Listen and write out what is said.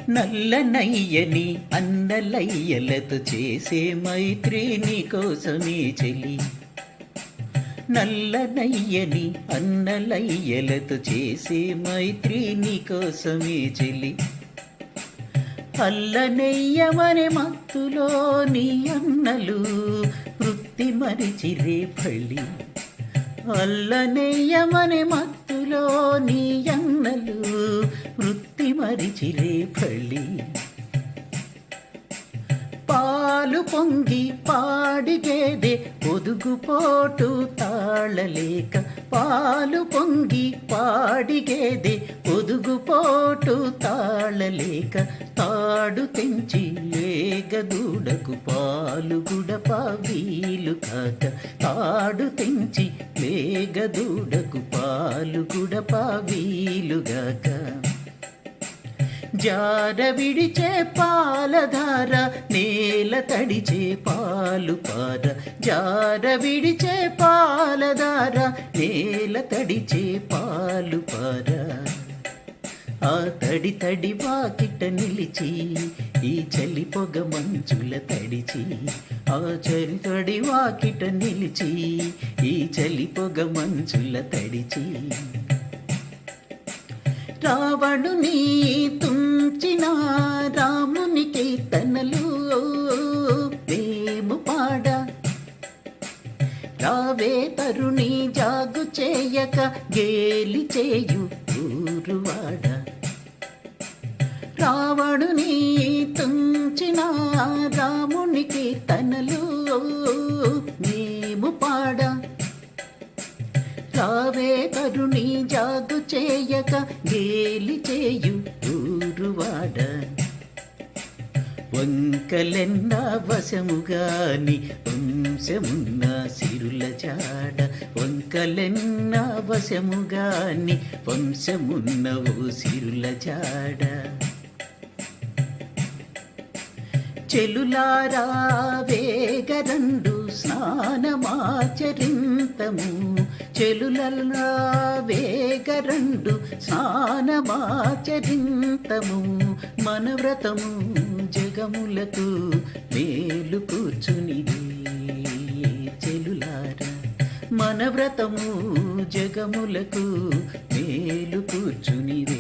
నల్లనయ్యని అన్నలయ్యలతో చేసే మైత్రి నీకోసమే చెలి. నల్లనయ్యని అన్నలయ్యలతో చేసే మైత్రి నీకోసమే చెలి. అల్లనెయ్యమనే మత్తులో నీ అన్నలు వృత్తి మరిచిరే ఫళి. అల్లనెయ్యమనే మత్తులో నీ అన్నలు వృత్తి మరిచిరే ఫళి. పాలు పొంగి పాడిగేదే పొదుగుపోటు తాళలేక. పాలు పొంగి పాడిగేదే పొదుగుపోటు తాళలేక. తాడు తెంచి లేగదూడకు పాలు గుడప వీలు కాక. తాడు తెంచి లేగదూడకు పాలు గుడప వీలుగాక. జార విడిచే పాలధార నేల తడిచే పాలు పార. జార విడిచే పాలధార నేల తడిచే పాలు పార. ఆ తడి తడి వాకిట నిలిచి ఈ చలి పొగ మంచుల తడిచి. ఆ చలి తడి వాకిట నిలిచి ఈ చలి పొగ మంచుల తడిచి. రావణుని తుంచిన రాముని కీర్తనలు వేము పాడ. రావే తరుణి జాగు చేయక గేలి చేయు ఊరువాడ. రావణుని తుంచిన రాముని కీర్తనలు వేము పాడ. రావే కరుణి జాగు చేయక గేలి చేయు ఊరువాడ. వంకలెన్న వశముగాని వంశమున్న సిరుల జాడ. వంకలెన్న వశముగాని వంశమున్న ఓ సిరుల జాడ. చెలులారా వేగరండు స్నానమాచరింతము. చెలులలా వేగరండు స్నానమాచరింతము. మన వ్రతము జగములకు మేలు కూర్చునిది. చెలులారా మన వ్రతము జగములకు మేలు కూర్చునిది.